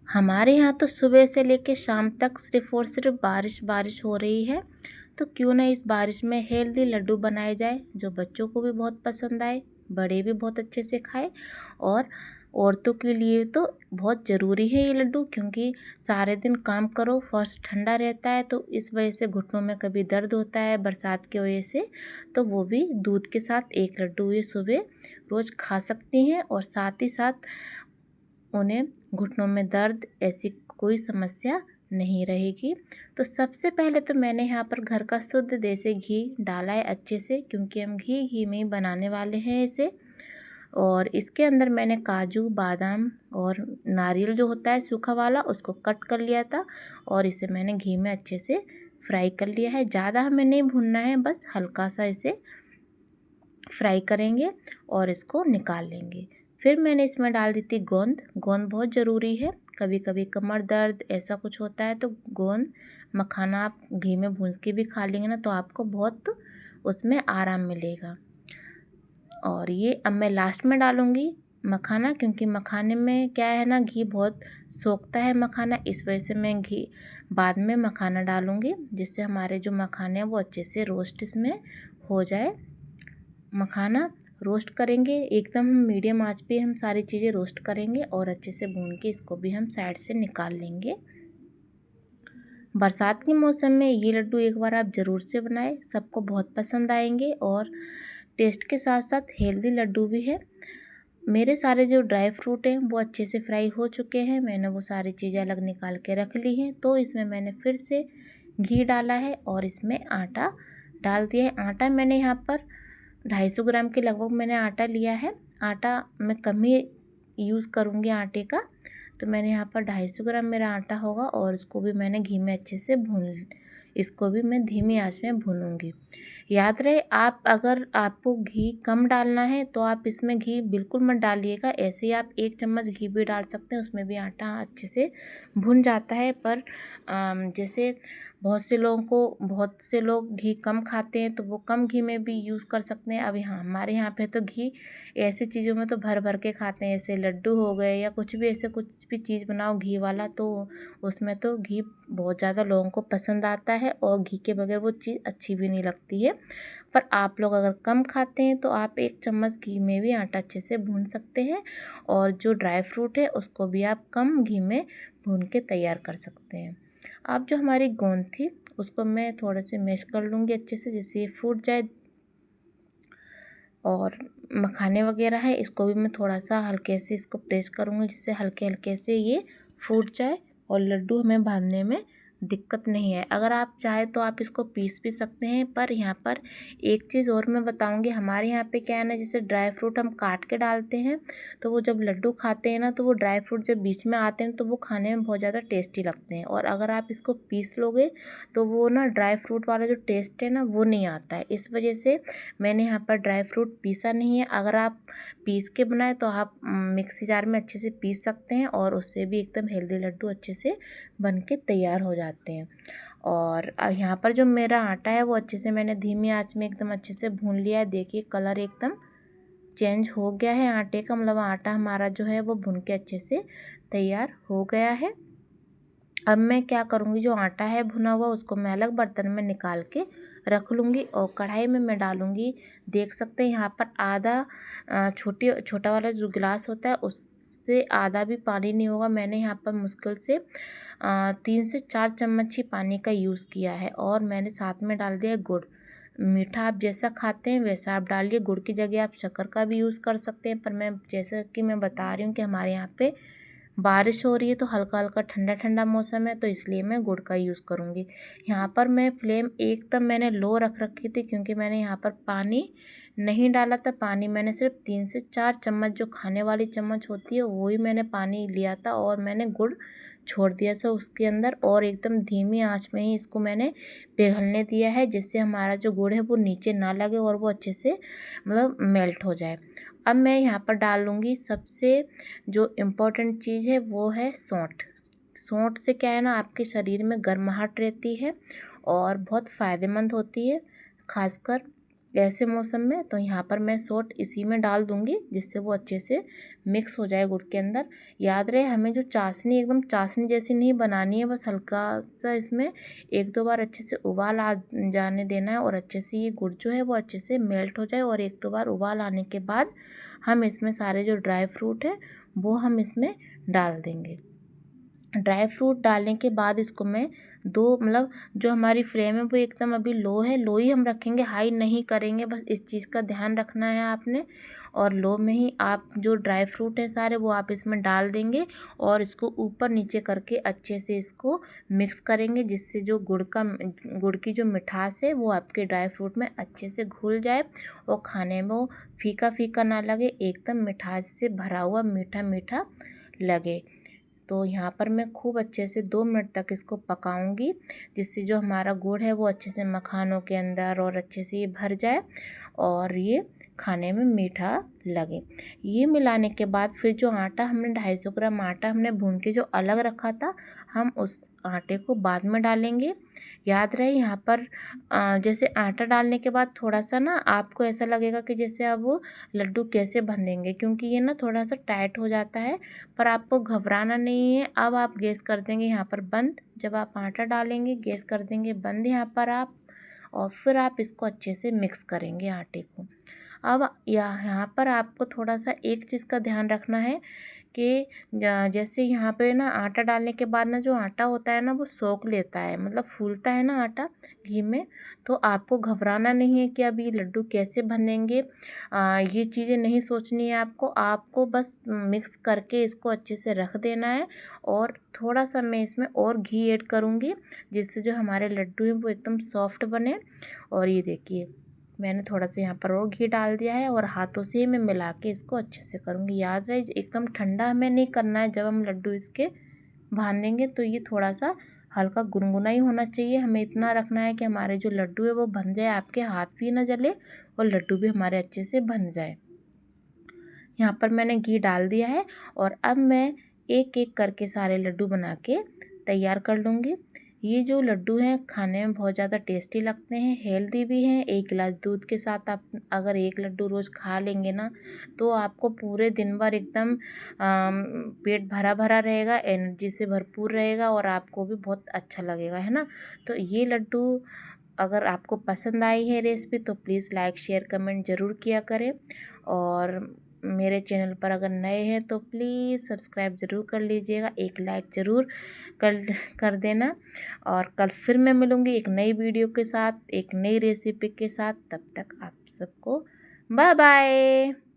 हमारे यहाँ तो सुबह से लेकर शाम तक सिर्फ़ और सिर्फ बारिश बारिश हो रही है। तो क्यों ना इस बारिश में हेल्दी लड्डू बनाए जाए जो बच्चों को भी बहुत पसंद आए, बड़े भी बहुत अच्छे से खाएं। और औरतों के लिए तो बहुत ज़रूरी है ये लड्डू, क्योंकि सारे दिन काम करो, फर्श ठंडा रहता है तो इस वजह से घुटनों में कभी दर्द होता है बरसात की वजह से। तो वो भी दूध के साथ एक लड्डू ये सुबह रोज़ खा सकती हैं और साथ ही साथ उन्हें घुटनों में दर्द ऐसी कोई समस्या नहीं रहेगी। तो सबसे पहले तो मैंने यहाँ पर घर का शुद्ध देसी घी डाला है अच्छे से, क्योंकि हम घी में ही बनाने वाले हैं इसे। और इसके अंदर मैंने काजू बादाम और नारियल जो होता है सूखा वाला उसको कट कर लिया था और इसे मैंने घी में अच्छे से फ्राई कर लिया है। ज़्यादा हमें नहीं भूनना है, बस हल्का सा इसे फ्राई करेंगे और इसको निकाल लेंगे। फिर मैंने इसमें डाल दी थी गोंद। गोंद बहुत ज़रूरी है, कभी कभी कमर दर्द ऐसा कुछ होता है तो गोंद मखाना आप घी में भून के भी खा लेंगे ना तो आपको बहुत उसमें आराम मिलेगा। और ये अब मैं लास्ट में डालूँगी मखाना, क्योंकि मखाने में क्या है ना, घी बहुत सोखता है मखाना, इस वजह से मैं घी बाद में मखाना डालूँगी, जिससे हमारे जो मखाने हैं वो अच्छे से रोस्ट इसमें हो जाए। मखाना रोस्ट करेंगे एकदम मीडियम आंच पे, हम सारी चीज़ें रोस्ट करेंगे और अच्छे से भून के इसको भी हम साइड से निकाल लेंगे। बरसात के मौसम में ये लड्डू एक बार आप ज़रूर से बनाएं, सबको बहुत पसंद आएंगे और टेस्ट के साथ साथ हेल्दी लड्डू भी है। मेरे सारे जो ड्राई फ्रूट हैं वो अच्छे से फ्राई हो चुके हैं, मैंने वो सारी चीज़ें अलग निकाल के रख ली हैं। तो इसमें मैंने फिर से घी डाला है और इसमें आटा डाल दिया है। आटा मैंने यहाँ पर 250 ग्राम के लगभग मैंने आटा लिया है। आटा मैं कम ही यूज़ करूँगी आटे का, तो मैंने यहाँ पर 250 ग्राम मेरा आटा होगा और इसको भी मैंने घी में अच्छे से इसको भी मैं धीमी आंच में भूनूंगी। याद रहे, आप अगर आपको घी कम डालना है तो आप इसमें घी बिल्कुल मत डालिएगा, ऐसे ही आप 1 चम्मच घी भी डाल सकते हैं, उसमें भी आटा अच्छे से भुन जाता है। पर जैसे बहुत से लोग घी कम खाते हैं तो वो कम घी में भी यूज़ कर सकते हैं। अभी हाँ, हमारे यहाँ पे तो घी ऐसी चीज़ों में तो भर भर के खाते हैं, ऐसे लड्डू हो गए या कुछ भी, ऐसे कुछ भी चीज़ बनाओ घी वाला तो उसमें तो घी बहुत ज़्यादा लोगों को पसंद आता है और घी के बगैर वो चीज़ अच्छी भी नहीं लगती है। पर आप लोग अगर कम खाते हैं तो आप 1 चम्मच घी में भी आटा अच्छे से भून सकते हैं और जो ड्राई फ्रूट है उसको भी आप कम घी में भून के तैयार कर सकते हैं। अब जो हमारी गोंद थी उसको मैं थोड़े से मैश कर लूँगी अच्छे से, जिससे ये फूट जाए। और मखाने वगैरह है इसको भी मैं थोड़ा सा हल्के से इसको प्रेस करूँगी, जिससे हल्के हल्के से ये फूट जाए और लड्डू हमें बांधने में दिक्कत नहीं है। अगर आप चाहे तो आप इसको पीस भी सकते हैं। पर यहाँ पर एक चीज़ और मैं बताऊँगी, हमारे यहाँ पे क्या है ना, जैसे ड्राई फ्रूट हम काट के डालते हैं तो वो जब लड्डू खाते हैं ना तो वो ड्राई फ्रूट जब बीच में आते हैं तो वो खाने में बहुत ज़्यादा टेस्टी लगते हैं। और अगर आप इसको पीस लोगे तो वो ना ड्राई फ्रूट वाला जो टेस्ट है ना वो नहीं आता है। इस वजह से मैंने यहाँ पर ड्राई फ्रूट पीसा नहीं है। अगर आप पीस के बनाए तो आप मिक्सी जार में अच्छे से पीस सकते हैं और उससे भी एकदम हेल्दी लड्डू अच्छे से बन के तैयार हो जाते हैं। और यहाँ पर जो मेरा आटा है वो अच्छे से मैंने धीमी आंच में एकदम अच्छे से भून लिया है। देखिए कलर एकदम चेंज हो गया है आटे का, मतलब आटा हमारा जो है वो भुन के अच्छे से तैयार हो गया है। अब मैं क्या करूँगी, जो आटा है भुना हुआ उसको मैं अलग बर्तन में निकाल के रख लूँगी और कढ़ाई में मैं डालूँगी। देख सकते हैं यहाँ पर आधा छोटा वाला जो गिलास होता है उससे आधा भी पानी नहीं होगा। मैंने यहाँ पर मुश्किल से 3 से 4 चम्मच ही पानी का यूज़ किया है। और मैंने साथ में डाल दिया गुड़। मीठा आप जैसा खाते हैं वैसा आप डालिए, गुड़ की जगह आप शक्कर का भी यूज़ कर सकते हैं। पर मैं जैसा कि मैं बता रही हूँ कि हमारे यहाँ पे बारिश हो रही है तो हल्का हल्का ठंडा ठंडा मौसम है, तो इसलिए मैं गुड़ का यूज़ करूँगी। यहाँ पर मैं फ्लेम एकदम मैंने लो रख रखी थी, क्योंकि मैंने यहाँ पर पानी नहीं डाला था। पानी मैंने सिर्फ 3 से 4 चम्मच, जो खाने वाली चम्मच होती है वही मैंने पानी लिया था और मैंने गुड़ छोड़ दिया था उसके अंदर। और एकदम धीमी आंच में ही इसको मैंने पिघलने दिया है, जिससे हमारा जो गुड़ है वो नीचे ना लगे और वो अच्छे से मतलब मेल्ट हो जाए। अब मैं यहाँ पर डाल लूँगी सबसे जो इम्पोर्टेंट चीज़ है वो है सौंठ। सौंठ से क्या है ना, आपके शरीर में गर्माहट रहती है और बहुत फ़ायदेमंद होती है। खासकर ऐसे मौसम में तो यहाँ पर मैं सोट इसी में डाल दूँगी, जिससे वो अच्छे से मिक्स हो जाए गुड़ के अंदर। याद रहे हमें जो चाशनी एकदम चाशनी जैसी नहीं बनानी है, बस हल्का सा इसमें 1-2 बार अच्छे से उबाल आ जाने देना है और अच्छे से ये गुड़ जो है वो अच्छे से मेल्ट हो जाए। और 1-2 बार उबाल आने के बाद हम इसमें सारे जो ड्राई फ्रूट है वो हम इसमें डाल देंगे। ड्राई फ्रूट डालने के बाद इसको मैं मतलब जो हमारी फ्लेम है वो एकदम अभी लो है, लो ही हम रखेंगे, हाई नहीं करेंगे, बस इस चीज़ का ध्यान रखना है आपने। और लो में ही आप जो ड्राई फ्रूट है सारे वो आप इसमें डाल देंगे और इसको ऊपर नीचे करके अच्छे से इसको मिक्स करेंगे, जिससे जो गुड़ की जो मिठास है वो आपके ड्राई फ्रूट में अच्छे से घुल जाए और खाने में वो फीका फीका ना लगे, एकदम मिठास से भरा हुआ मीठा मीठा लगे। तो यहाँ पर मैं खूब अच्छे से 2 मिनट तक इसको पकाऊंगी, जिससे जो हमारा गुड़ है वो अच्छे से मखानों के अंदर और अच्छे से ये भर जाए और ये खाने में मीठा लगे। ये मिलाने के बाद फिर जो आटा हमने 250 ग्राम आटा हमने भून के जो अलग रखा था, हम उस आटे को बाद में डालेंगे। याद रहे यहाँ पर जैसे आटा डालने के बाद थोड़ा सा ना आपको ऐसा लगेगा कि जैसे अब वो लड्डू कैसे बंधेंगे, क्योंकि ये ना थोड़ा सा टाइट हो जाता है, पर आपको घबराना नहीं है। अब आप गैस कर देंगे यहाँ पर बंद, जब आप आटा डालेंगे गैस कर देंगे बंद यहाँ पर आप, और फिर आप इसको अच्छे से मिक्स करेंगे आटे को। अब यहाँ पर आपको थोड़ा सा एक चीज़ का ध्यान रखना है कि जैसे यहाँ पे ना आटा डालने के बाद ना जो आटा होता है ना वो सोख लेता है, मतलब फूलता है ना आटा घी में, तो आपको घबराना नहीं है कि अब ये लड्डू कैसे बनेंगे। ये चीज़ें नहीं सोचनी है आपको बस मिक्स करके इसको अच्छे से रख देना है। और थोड़ा सा मैं इसमें और घी ऐड करूँगी, जिससे जो हमारे लड्डू हैं वो एकदम सॉफ्ट बने। और ये देखिए मैंने थोड़ा सा यहाँ पर और घी डाल दिया है और हाथों से ही मैं मिला के इसको अच्छे से करूँगी। याद रहे एकदम ठंडा हमें नहीं करना है, जब हम लड्डू इसके बांधेंगे तो ये थोड़ा सा हल्का गुनगुना ही होना चाहिए। हमें इतना रखना है कि हमारे जो लड्डू है वो बन जाए, आपके हाथ भी ना जले और लड्डू भी हमारे अच्छे से बन जाए। यहाँ पर मैंने घी डाल दिया है और अब मैं एक एक करके सारे लड्डू बना के तैयार कर लूँगी। ये जो लड्डू हैं खाने में बहुत ज़्यादा टेस्टी लगते हैं, हेल्दी भी हैं। 1 गिलास दूध के साथ आप अगर 1 लड्डू रोज़ खा लेंगे ना, तो आपको पूरे दिन भर एकदम पेट भरा भरा रहेगा, एनर्जी से भरपूर रहेगा और आपको भी बहुत अच्छा लगेगा, है ना। तो ये लड्डू अगर आपको पसंद आई है रेसिपी तो प्लीज़ लाइक शेयर कमेंट ज़रूर किया करें। और मेरे चैनल पर अगर नए हैं तो प्लीज़ सब्सक्राइब ज़रूर कर लीजिएगा, एक लाइक ज़रूर कर कर देना। और कल फिर मैं मिलूँगी एक नई वीडियो के साथ, एक नई रेसिपी के साथ। तब तक आप सबको बाय बाय।